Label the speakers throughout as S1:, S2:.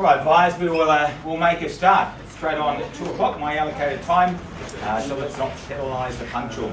S1: All right, buyers, we'll make a start. Straight on at 2 o'clock, my allocated time. So let's not penalise the punctual.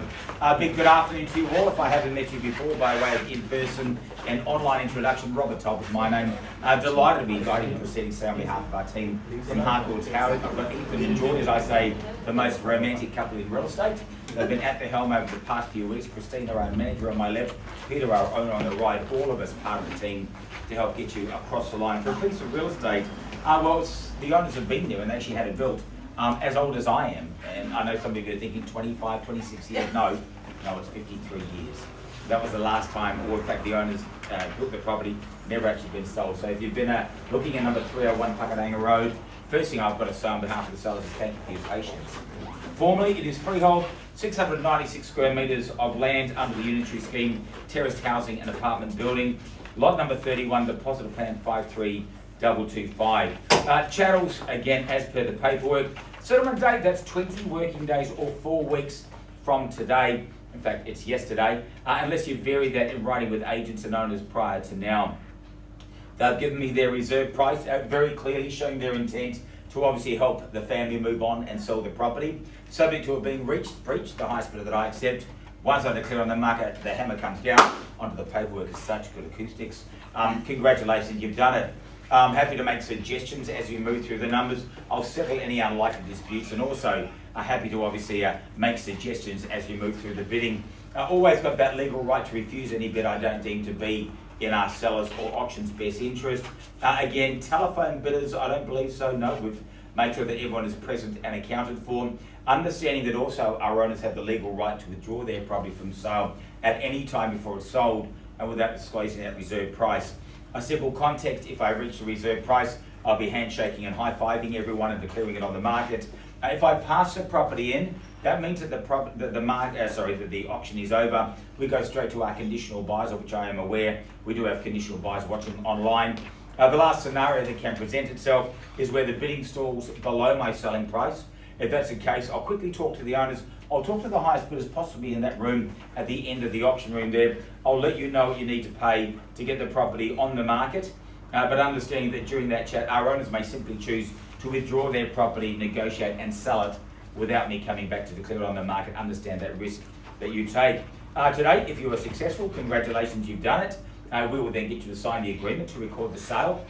S1: Big good afternoon to you all. If I haven't met you before by way of in-person and online introduction, Robert Top is my name. Delighted to be invited to proceeding say on behalf of our team from Harcourt Tower. I've got Ethan and George, as I say, the most romantic couple in real estate. They've been at the helm over the past few weeks. Christina, our manager on my left, Peter, our owner on the right, all of us part of the team to help get you across the line. For a piece of real estate, the owners have been there and they actually had it built as old as I am. And I know some of you are thinking 25, 26 years. No, it's 53 years. That was the last time, or in fact the owners built the property, never actually been sold. So if you've been looking at number 301 Pakadanga Road, first thing I've got to say on behalf of the sellers is thank you for your patience. Formally, it is freehold, 696 square metres of land under the unitary scheme, terraced housing and apartment building. Lot number 31, deposit of plan 53225. Chattels, again, as per the paperwork. Settlement date, that's 20 working days or 4 weeks from today. In fact, it's yesterday, unless you vary that in writing with agents and owners prior to now. They've given me their reserve price, very clearly showing their intent to obviously help the family move on and sell the property. Subject to it being breached, the highest bidder that I accept. Once I declare on the market, the hammer comes down onto the paperwork as such, good acoustics. Congratulations, you've done it. I'm happy to make suggestions as we move through the numbers. I'll settle any unlikely disputes and also happy to obviously make suggestions as we move through the bidding. Always got that legal right to refuse any bid I don't deem to be in our sellers or auction's best interest. Again, telephone bidders, I don't believe so, no. We've made sure that everyone is present and accounted for. Understanding that also our owners have the legal right to withdraw their property from sale at any time before it's sold and without disclosing that reserve price. A simple context, if I reach the reserve price, I'll be handshaking and high-fiving everyone and declaring it on the market. If I pass the property in, that means that the auction is over. We go straight to our conditional buyers, of which I am aware we do have conditional buyers watching online. The last scenario that can present itself is where the bidding stalls below my selling price. If that's the case, I'll quickly talk to the owners. I'll talk to the highest bidders possibly in that room at the end of the auction room there. I'll let you know what you need to pay to get the property on the market. But understanding that during that chat, our owners may simply choose to withdraw their property, negotiate and sell it without me coming back to declare it on the market. Understand that risk that you take. Today, if you are successful, congratulations, you've done it. We will then get you to sign the agreement to record the sale.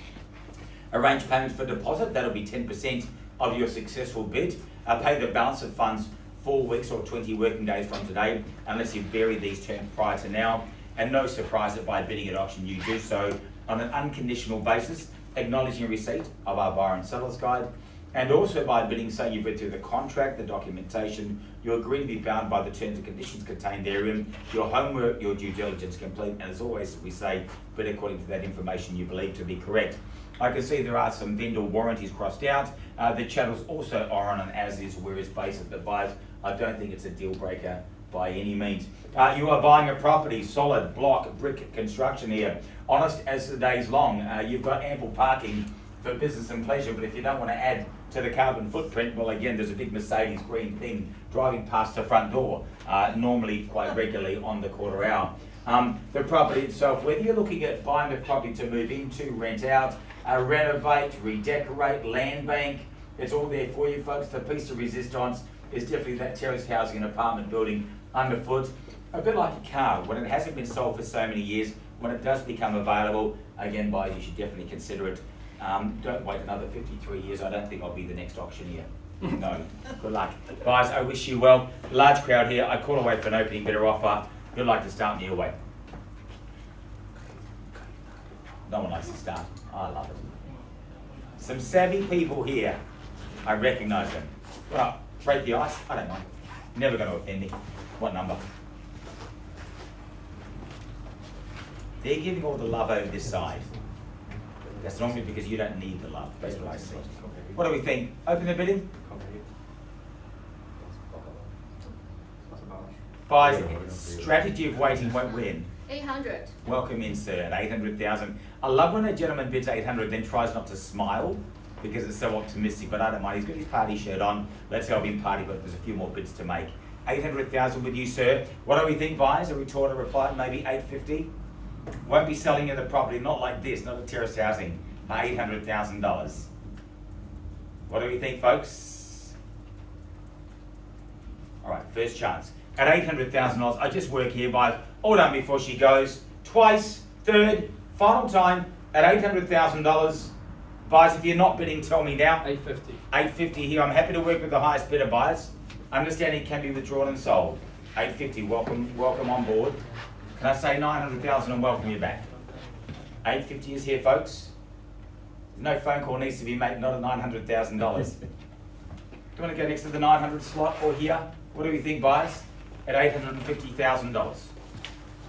S1: Arrange payments for deposit, that'll be 10% of your successful bid. Pay the balance of funds 4 weeks or 20 working days from today, unless you vary these terms prior to now. And no surprise that by bidding at auction, you do so on an unconditional basis, acknowledging receipt of our buyer and seller's guide. And also by bidding, say you've read through the contract, the documentation, you agree to be bound by the terms and conditions contained therein, your homework, your due diligence complete, and as always we say, bid according to that information you believe to be correct. I can see there are some vendor warranties crossed out. The chattels also are on an as-is, whereas basis, but buyers, I don't think it's a deal breaker by any means. You are buying a property, solid block, brick construction here. Honest as the day's long. You've got ample parking for business and pleasure, but if you don't want to add to the carbon footprint, well again, there's a big Mercedes green thing driving past the front door, normally quite regularly on the quarter hour. The property itself, whether you're looking at buying the property to move into, rent out, renovate, redecorate, land bank, it's all there for you folks. The piece of resistance is definitely that terraced housing and apartment building underfoot. A bit like a car, when it hasn't been sold for so many years, when it does become available, again buyers, you should definitely consider it. Don't wait another 53 years, I don't think I'll be the next auctioneer. No, good luck. Guys, I wish you well. Large crowd here, I call away for an opening bidder offer. Good luck to start me away. No one likes to start, I love it. Some savvy people here, I recognise them. Well, break the ice, I don't mind. Never going to offend me. What number? They're giving all the love over this side. That's normally because you don't need the love. That's what I see. What do we think? Open the bidding? Guys, strategy of waiting won't win.
S2: 800.
S1: Welcome in, sir, at 800,000. I love when a gentleman bids 800 then tries not to smile because it's so optimistic, but I don't mind. He's got his party shirt on. Let's help him party, but there's a few more bids to make. 800,000 with you, sir. What do we think, buyers? A retort, a reply, maybe 850? Won't be selling in the property, not like this, not a terrace housing. $800,000. What do we think, folks? All right, first chance. At $800,000, I just work here by all done before she goes. Twice, third, final time at $800,000. Buyers, if you're not bidding, tell me now.
S2: 850.
S1: 850 here. I'm happy to work with the highest bidder, buyers. Understanding can be withdrawn and sold. 850. Welcome on board. Can I say 900,000 and welcome you back? 850 is here, folks. No phone call needs to be made. Not at $900,000. Do you want to go next to the 900 slot or here? What do we think, buyers? At $850,000.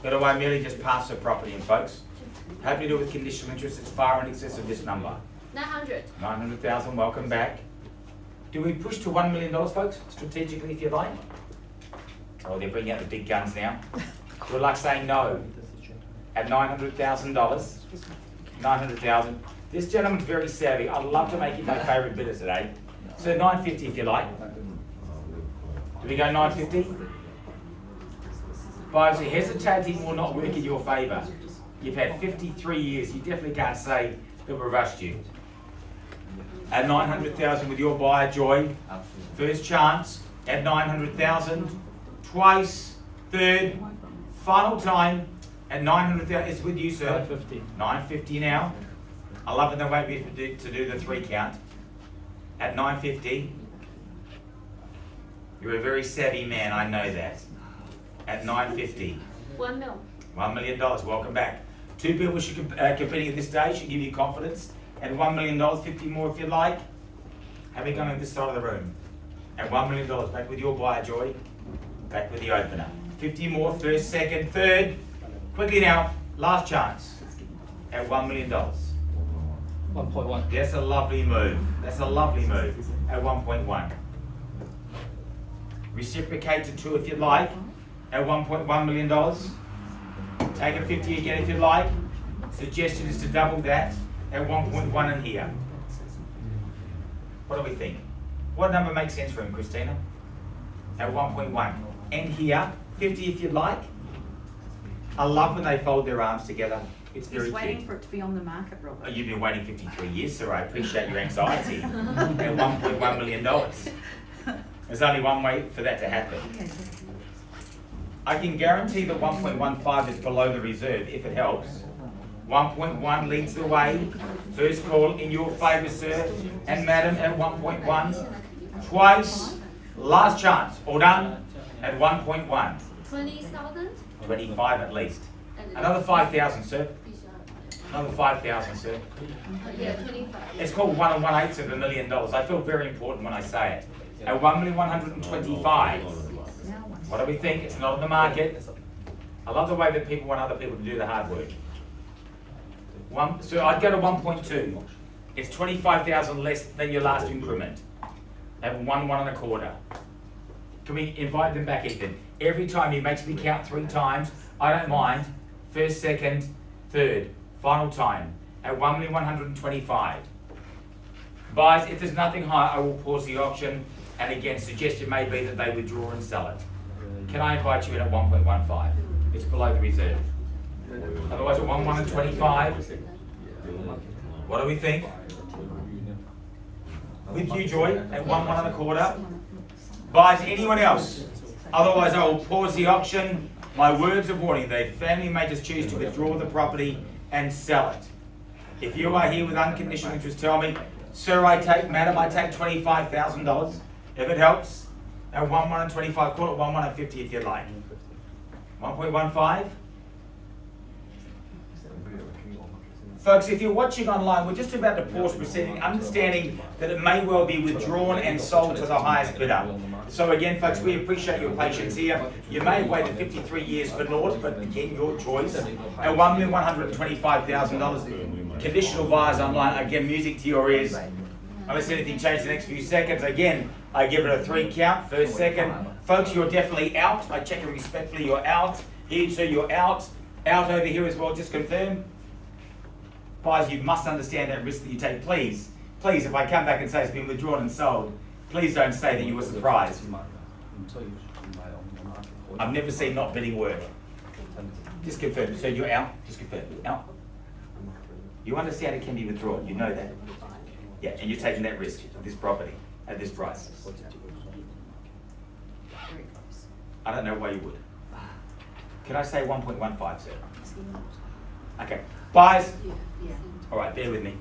S1: But I merely just pass the property in, folks. Happy to do it with conditional interest. It's far in excess of this number.
S3: 900.
S1: 900,000, welcome back. Do we push to $1 million, folks? Strategically, if you like. Oh, they're bringing out the big guns now. Good luck saying no. At $900,000. 900,000. This gentleman's very savvy. I'd love to make him my favourite bidder today. So 950 if you like. Do we go 950? Buyers, hesitating will not work in your favour. You've had 53 years. You definitely can't say that we've rushed you. At 900,000 with your buyer, Joy. First chance at 900,000. Twice. Third. Final time at 900,000. It's with you, sir.
S2: 950.
S1: 950 now. I love it. They won't be to do the 3 count. At 950. You're a very savvy man. I know that. At 950.
S3: 1 mil.
S1: $1 million. Welcome back. 2 people should competing at this stage should give you confidence. At $1 million, 50 more if you like. Having gone on this side of the room. At $1 million, back with your buyer, Joy. Back with the opener. 50 more, first, second, third. Quickly now, last chance. At $1 million.
S2: 1.1.
S1: That's a lovely move. That's a lovely move. At 1.1. Reciprocate to 2 if you like. At $1.1 million. Take a 50 again if you like. Suggestion is to double that at 1.1 in here. What do we think? What number makes sense for him, Christina? At 1.1. And here, 50 if you'd like. I love when they fold their arms together. It's very
S4: He's waiting
S1: cute.
S4: for it to be on the market,
S1: Oh,
S4: Robert.
S1: you've been waiting 53 years, sir. I appreciate your anxiety. At $1.1 million. There's only one way for that to happen.
S4: Okay.
S1: I can guarantee that 1.15 is below the reserve, if it helps. 1.1 leads the way. First call in your favour, sir and madam, at 1.1. Twice. Last chance. All done? At 1.1.
S3: 20,000.
S1: 25 at least. Another 5,000, sir. Another 5,000, sir.
S3: Yeah, 25.
S1: It's called 1 1/8 of $1 million. I feel very important when I say it. At 1,125,000. What do we think? It's not on the market. I love the way that people want other people to do the hard work. So I'd go to 1.2. It's 25,000 less than your last increment. At 1 1/4. Can we invite them back, Ethan? Every time he makes me count 3 times, I don't mind. First, second, third. Final time. At 1,125,000. Buyers, if there's nothing higher, I will pause the auction. And again, suggestion may be that they withdraw and sell it. Can I invite you in at 1.15? It's below the reserve. Otherwise at 1,125,000. What do we think? With you, Joy, at 1 1/4. Buys anyone else? Otherwise I will pause the auction. My words of warning, the family may just choose to withdraw the property and sell it. If you are here with unconditional interest, tell me, sir, madam, I take $25,000. If it helps, at 1 1/25, call it 1 1/50 if you'd like. 1.15. Folks, if you're watching online, we're just about to pause proceeding, understanding that it may well be withdrawn and sold to the highest bidder. So again, folks, we appreciate your patience here. You may have waited 53 years for naught, but again, your choice. At $1,125,000, conditional buyers online, again, music to your ears. Unless anything changes the next few seconds, again, I give it a 3 count, first, second. Folks, you're definitely out. I check it respectfully, you're out. Here, sir, you're out. Out over here as well, just confirm. Buyers, you must understand that risk that you take. Please, if I come back and say it's been withdrawn and sold, please don't say that you were surprised. I've never seen not bidding work. Just confirm. So you're out? Just confirm. Out? You understand it can be withdrawn, you know that. Yeah, and you're taking that risk of this property at this price. I don't know why you would. Can I say 1.15, sir? Okay. Buyers? All right, bear with me.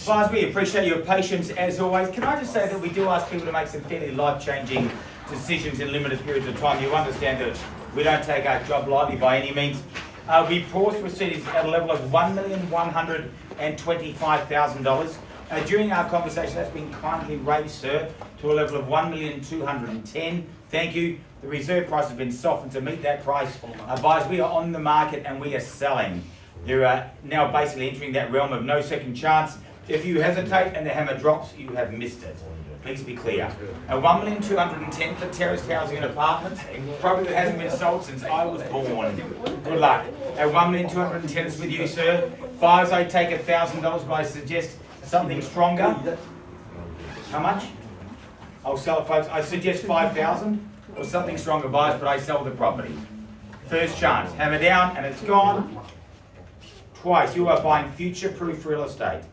S1: Guys, we appreciate your patience as always. Can I just say that we do ask people to make some fairly life-changing decisions in limited periods of time. You understand that we don't take our job lightly by any means. We paused proceedings at a level of $1,125,000. During our conversation, that's been kindly raised, sir, to a level of $1,210,000. Thank you. The reserve price has been softened to meet that price. Buyers, we are on the market and we are selling. You're now basically entering that realm of no second chance. If you hesitate and the hammer drops, you have missed it. Please be clear. At $1,210,000 for terraced housing and apartments, property that hasn't been sold since I was born. Good luck. At $1,210,000 is with you, sir. Buyers, I take $1,000, but I suggest something stronger. How much? I'll sell it, folks. I suggest $5,000 or something stronger, buyers, but I sell the property. First chance. Hammer down and it's gone. Twice. You are buying future-proof real estate.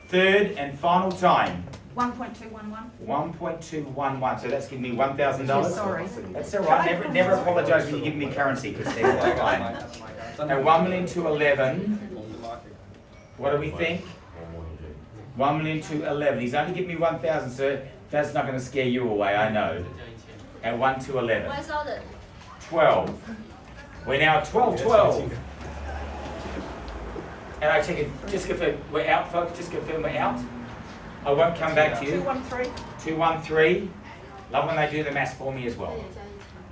S1: Third and final time.
S2: 1.211.
S1: 1.211. So that's giving me $1,000.
S2: Sorry.
S1: That's all right. Never apologise when you give me currency, Christine. That's fine. And $1,000,000 to 11. What do we think? $1,000,000 to 11. He's only giving me 1,000, sir. That's not going to scare you away, I know. And 1 to 11.
S3: 1,000.
S1: 12. We're now at 12. And I check it, just confirm, we're out, folks, just confirm we're out. I won't come back to you.
S2: 213.
S1: 213. Love when they do the maths for me as well.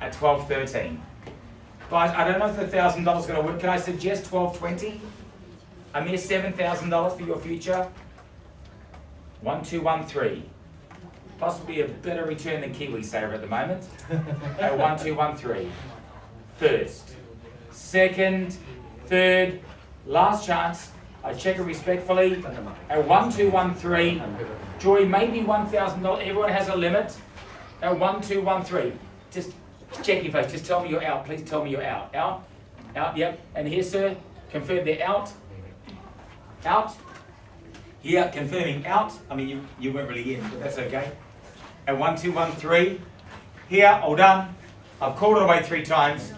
S1: At 12.13. Guys, I don't know if the $1,000 is going to work. Can I suggest 12.20? A mere $7,000 for your future? 1213. Possibly a better return than KiwiSaver at the moment. At 1213. First, second, third, last chance. I check it respectfully. At 1213. Joy, maybe $1,000. Everyone has a limit. At 1213. Just check your face. Just tell me you're out. Please tell me you're out. Out? Out, yep. And here, sir, confirm they're out. Out. Here, confirming out. I mean, you weren't really in, but that's okay. At 1213. Here, all done. I've called it away 3 times.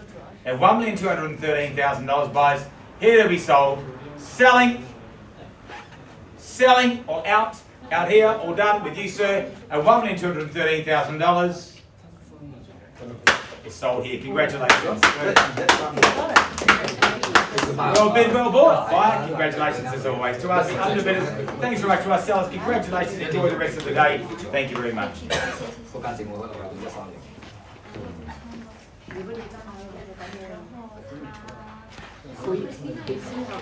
S1: At $1,213,000, buys. Here to be sold. Selling or out. Out here, all done with you, sir. At $1,213,000. It's sold here. Congratulations. Well bid, well bought. Fine. Congratulations as always. To us underbidders, thanks very much to our sellers. Congratulations. Enjoy the rest of the day. Thank you very much.